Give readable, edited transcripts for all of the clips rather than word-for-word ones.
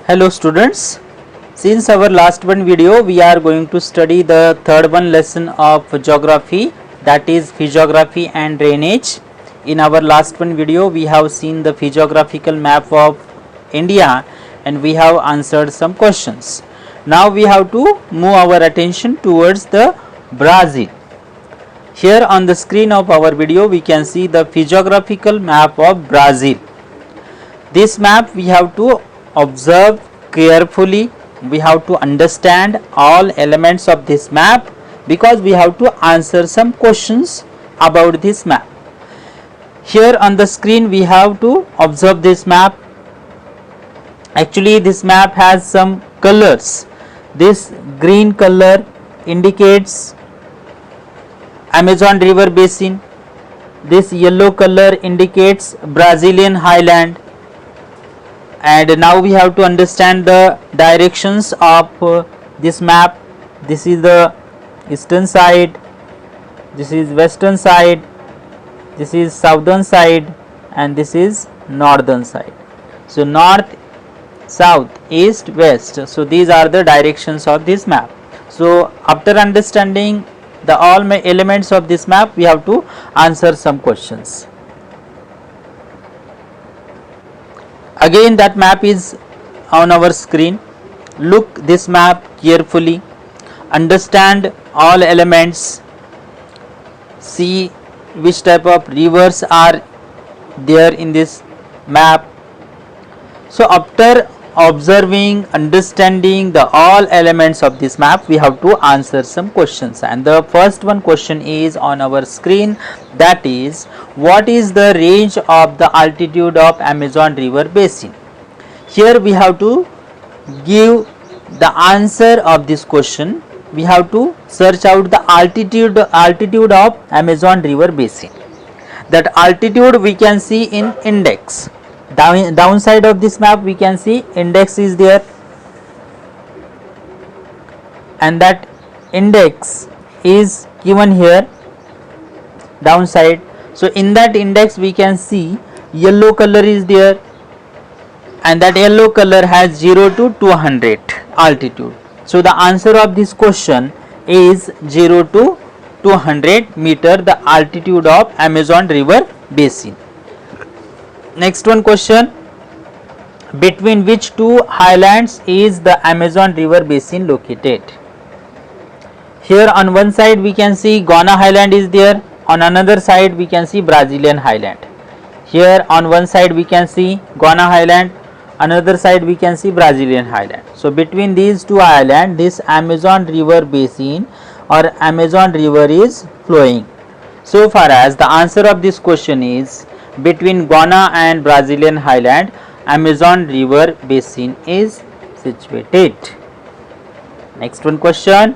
Hello students, since our last one video we are going to study the third one lesson of geography, that is physiography and drainage. In our last one video we have seen the physiographical map of India and we have answered some questions. Now we have to move our attention towards the Brazil. Here on the screen of our video we can see the physiographical map of Brazil. This map we have to observe carefully, we have to understand all elements of this map because we have to answer some questions about this map. Here on the screen we have to observe this map. Actually this map has some colors. This green color indicates Amazon river basin. This yellow color indicates Brazilian highland. And now we have to understand the directions of this map. This is the eastern side, this is western side, this is southern side, and this is northern side. So north, south, east, west. So these are the directions of this map. So after understanding the all elements of this map, we have to answer some questions. Again that map is on our screen. Look this map carefully, understand all elements, see which type of rivers are there in this map. So after observing, understanding the all elements of this map, we have to answer some questions, and the first one question is on our screen, that is, what is the range of the altitude of Amazon river basin? Here we have to give the answer of this question. We have to search out the altitude of Amazon river basin. That altitude we can see in index. Downside of this map we can see index is there, and that index is given here downside. So in that index we can see yellow color is there, and that yellow color has 0 to 200 altitude. So the answer of this question is 0 to 200 meter, the altitude of Amazon river basin. Next one question, between which two highlands is the Amazon river basin located? Here on one side we can see Guiana highland is there, on another side we can see Brazilian highland. Here on one side we can see Guiana highland, another side we can see Brazilian highland. So between these two highlands this Amazon river basin or Amazon river is flowing. So far as the answer of this question is between Guiana and Brazilian highland, Amazon river basin is situated. Next one question,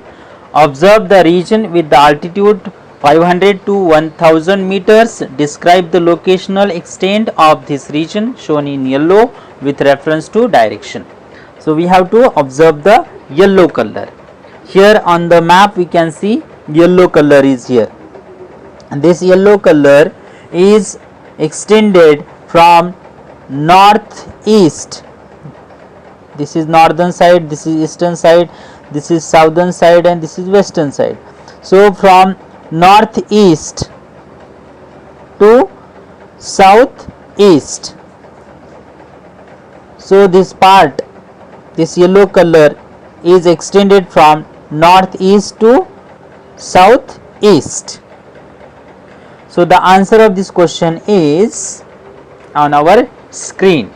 observe the region with the altitude 500 to 1000 meters, describe the locational extent of this region shown in yellow with reference to direction. So we have to observe the yellow color. Here on the map we can see yellow color is here, and this yellow color is extended from northeast. This is northern side, this is eastern side, this is southern side, and this is western side. So from northeast to southeast. So this part, this yellow color is extended from northeast to southeast. So the answer of this question is on our screen,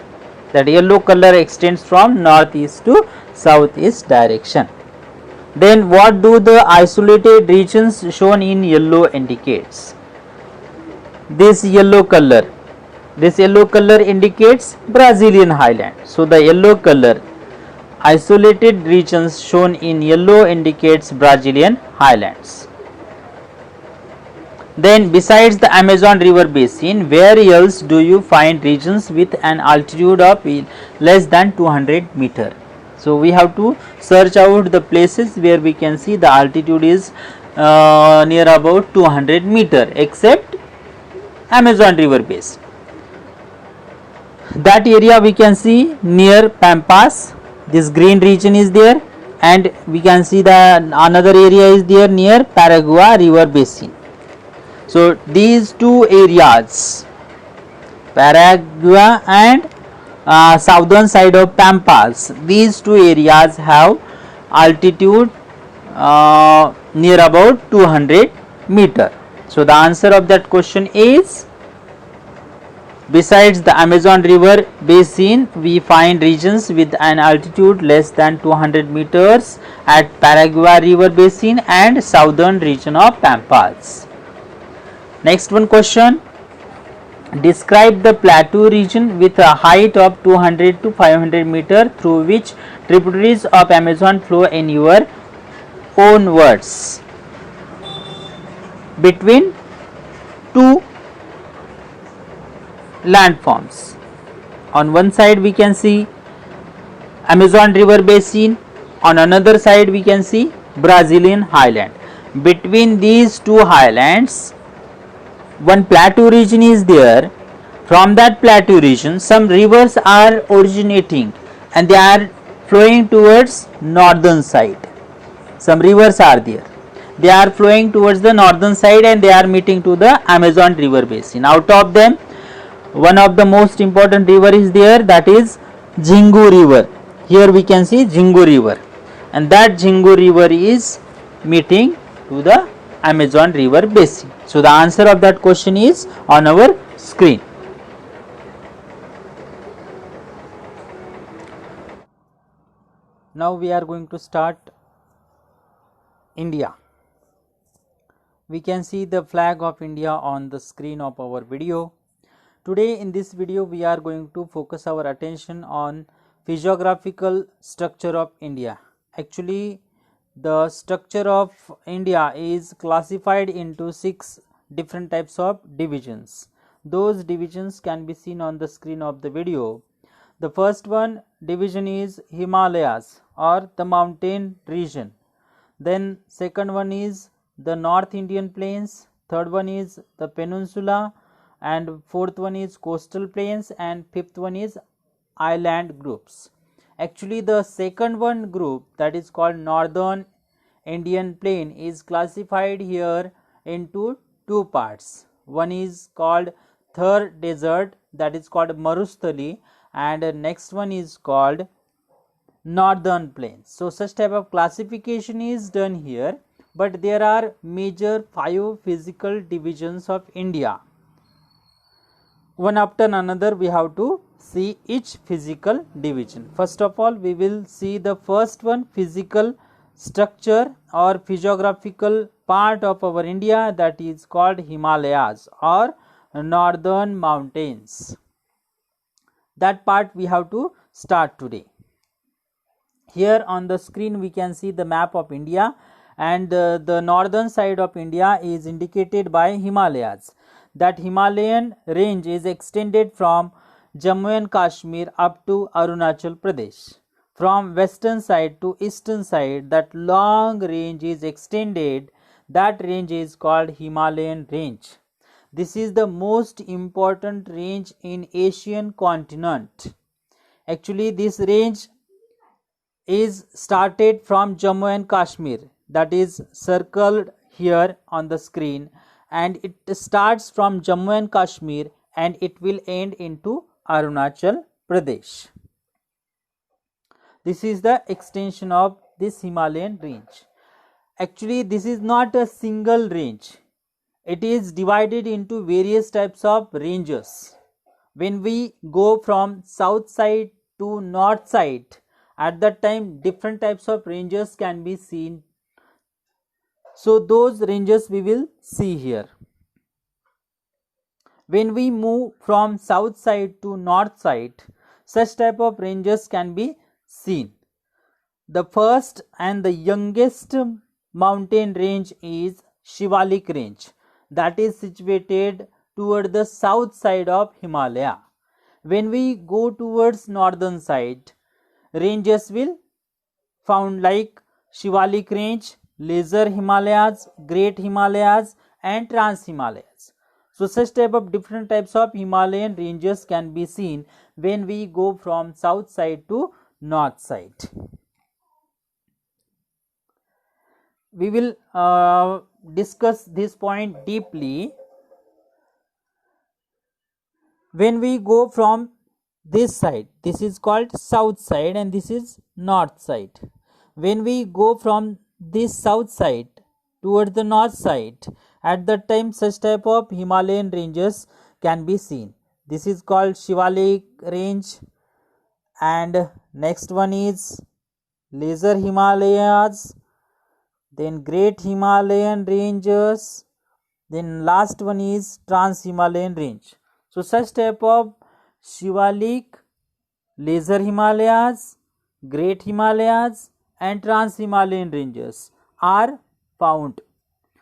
that yellow color extends from northeast to southeast direction. Then what do the isolated regions shown in yellow indicates? This yellow color indicates Brazilian highland. So the yellow color, isolated regions shown in yellow indicates Brazilian highlands. Then besides the Amazon river basin, where else do you find regions with an altitude of less than 200 meter? So we have to search out the places where we can see the altitude is near about 200 meter except Amazon river basin. That area we can see near Pampas, this green region is there, and we can see that another area is there near Paraguay river basin. So these two areas, Paraguay and southern side of Pampas, these two areas have altitude near about 200 meter. So the answer of that question is, besides the Amazon river basin, we find regions with an altitude less than 200 meters at Paraguay river basin and southern region of Pampas. Next one question, describe the plateau region with a height of 200 to 500 meter through which tributaries of Amazon flow in your own words. Between two landforms, on one side we can see Amazon river basin, on another side we can see Brazilian highland. Between these two highlands, one plateau region is there. From that plateau region, some rivers are originating and they are flowing towards northern side. Some rivers are there, they are flowing towards the northern side and they are meeting to the Amazon river basin. Out of them, one of the most important river is there, that is Xingu river. Here we can see Xingu river, and that Xingu river is meeting to the Amazon river basin. So the answer of that question is on our screen. Now we are going to start India. We can see the flag of India on the screen of our video. Today in this video we are going to focus our attention on physiographical structure of India. Actually, the structure of India is classified into 6 different types of divisions. Those divisions can be seen on the screen of the video. The first one division is Himalayas or the mountain region. Then second one is the North Indian plains, third one is the peninsula, and fourth one is coastal plains, and fifth one is island groups. Actually, the second one group, that is called Northern Indian plain, is classified here into 2 parts. One is called Thar desert, that is called Marusthali, and next one is called Northern plains. So such type of classification is done here, but there are major 5 physical divisions of India. One after another we have to see each physical division. First of all, we will see the first one, physical structure or physiographical part of our India, that is called Himalayas or northern mountains. That part we have to start today. Here on the screen we can see the map of India, and the northern side of India is indicated by Himalayas. That Himalayan range is extended from Jammu and Kashmir up to Arunachal Pradesh. From western side to eastern side, that long range is extended. That range is called Himalayan range. This is the most important range in Asian continent. Actually, this range is started from Jammu and Kashmir, that is circled here on the screen, and it starts from Jammu and Kashmir and it will end into Arunachal Pradesh. This is the extension of this Himalayan range. Actually, this is not a single range. It is divided into various types of ranges. When we go from south side to north side, at that time different types of ranges can be seen. So those ranges we will see here. When we move from south side to north side, such type of ranges can be seen. The first and the youngest mountain range is Shivalik range, that is situated toward the south side of Himalaya. When we go towards northern side, ranges will found like Shivalik range, Lesser Himalayas, Great Himalayas, and Trans Himalayas. So such type of different types of Himalayan ranges can be seen when we go from south side to north side. We will discuss this point deeply. When we go from this side, this is called south side and this is north side. When we go from this south side towards the north side, at that time such type of Himalayan ranges can be seen. This is called Shivalik range, and next one is Lesser Himalayas, then Great Himalayan ranges, then last one is Trans Himalayan range. So such type of Shivalik, Lesser Himalayas, Great Himalayas and Trans Himalayan ranges are found.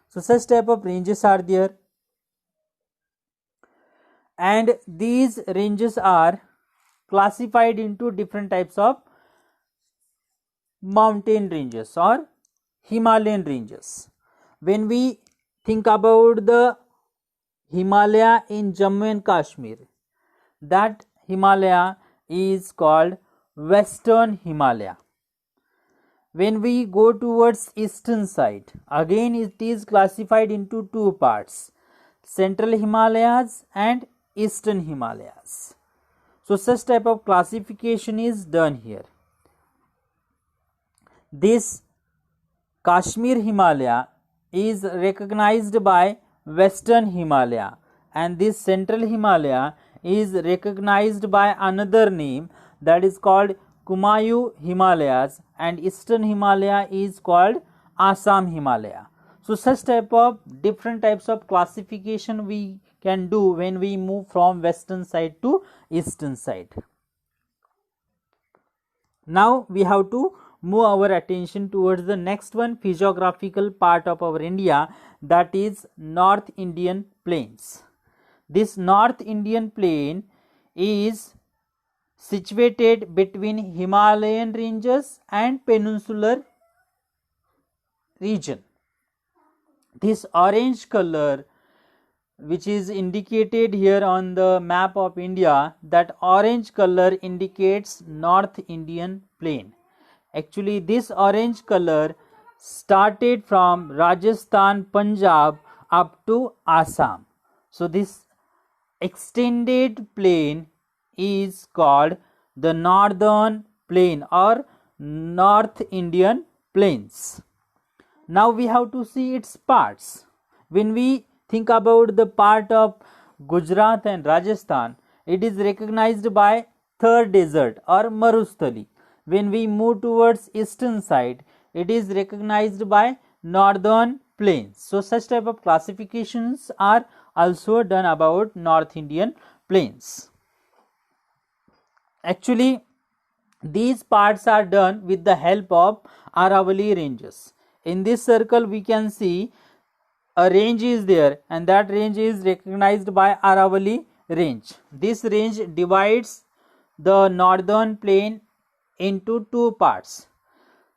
So such type of ranges are there, and these ranges are classified into different types of mountain ranges or Himalayan ranges. When we think about the Himalaya in Jammu and Kashmir, that Himalaya is called Western Himalaya. When we go towards eastern side, again it is classified into two parts, Central Himalayas and Eastern Himalayas. So such type of classification is done here. This Kashmir Himalaya is recognized by Western Himalaya, and this Central Himalaya is recognized by another name, that is called Kumayu Himalayas, and Eastern Himalaya is called Assam Himalaya. So such type of different types of classification we can do when we move from western side to eastern side. Now we have to move our attention towards the next one, physiographical part of our India, that is North Indian plains. This North Indian plain is situated between Himalayan ranges and peninsular region. This orange color which is indicated here on the map of India, that orange color indicates North Indian plain. Actually this orange color started from Rajasthan, Punjab up to Assam. So this extended plain is called the Northern Plain or North Indian Plains. Now we have to see its parts. When we think about the part of Gujarat and Rajasthan, it is recognized by Thar Desert or Marusthali. When we move towards eastern side, it is recognized by Northern Plains. So such type of classifications are also done about North Indian plains. Actually these parts are done with the help of Aravalli ranges. In this circle we can see a range is there, and that range is recognized by Aravalli range. This range divides the northern plain into two parts.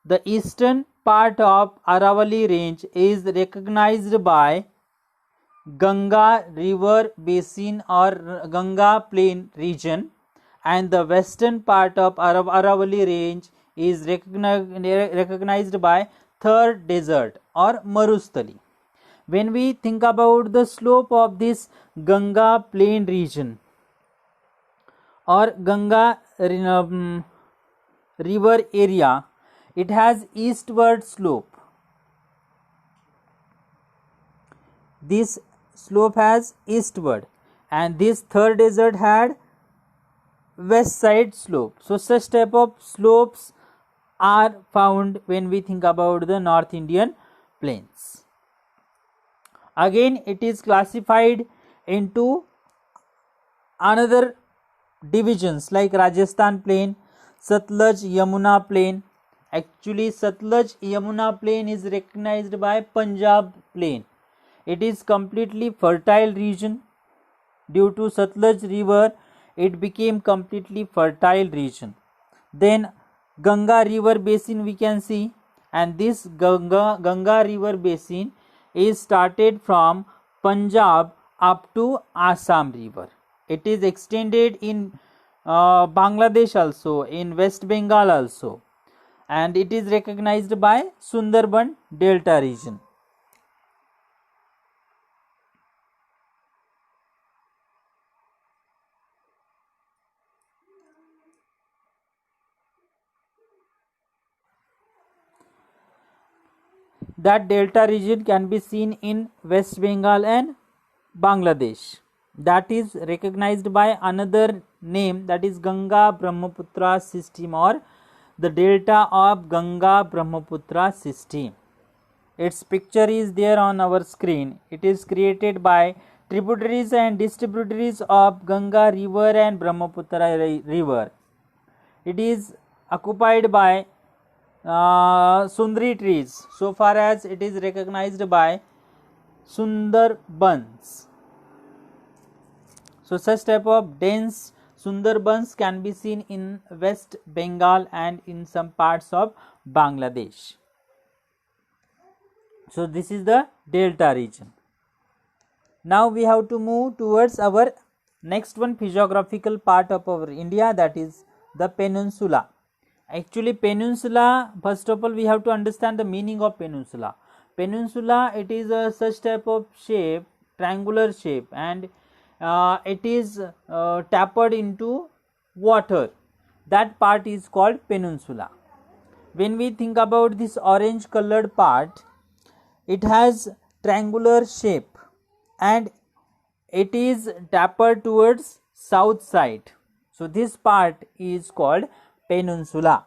The eastern part of Aravalli range is recognized by Ganga river basin or Ganga plain region, and the western part of Aravalli range is recognized by Thar Desert or Marusthali. When we think about the slope of this Ganga plain region or Ganga river area, it has eastward slope. This slope has eastward, and this Thar Desert had west side slope. So such type of slopes are found when we think about the North Indian plains. Again it is classified into another divisions like Rajasthan plain, Satluj Yamuna plain. Actually Satluj Yamuna plain is recognized by Punjab plain. It is completely fertile region. Due to Satluj river, it became completely fertile region. Then Ganga river basin we can see, and this Ganga river basin is started from Punjab up to Assam river. It is extended in Bangladesh also, in West Bengal also, and it is recognized by Sundarban Delta region. That delta region can be seen in West Bengal and Bangladesh. That is recognized by another name, that is Ganga Brahmaputra system, or the delta of Ganga Brahmaputra system. Its picture is there on our screen. It is created by tributaries and distributaries of Ganga river and Brahmaputra river. It is occupied by Sundari trees, so far as it is recognized by Sundarbans. So such type of dense Sundarbans can be seen in West Bengal and in some parts of Bangladesh. So this is the delta region. Now we have to move towards our next one physiographical part of our India, that is the peninsula. Actually peninsula, first of all we have to understand the meaning of peninsula. Peninsula, it is a such type of shape, triangular shape, and it is tapered into water. That part is called peninsula. When we think about this orange colored part, it has triangular shape and it is tapered towards south side. So this part is called peninsula.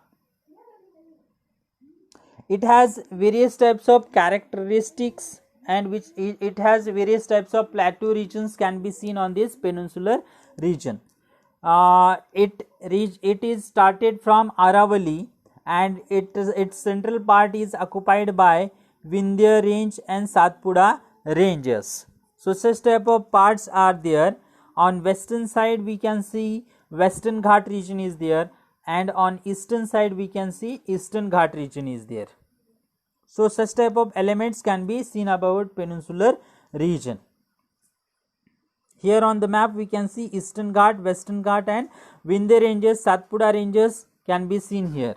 It has various types of characteristics, and which it has various types of plateau regions can be seen on this peninsular region. It is started from Aravalli, and its central part is occupied by Vindhya range and Satpura ranges. So such type of parts are there. On western side we can see Western Ghat region is there, and on eastern side we can see Eastern Ghat region is there. So such type of elements can be seen about peninsular region. Here on the map we can see Eastern Ghat, Western Ghat and Vindhya ranges, Satpura ranges can be seen here.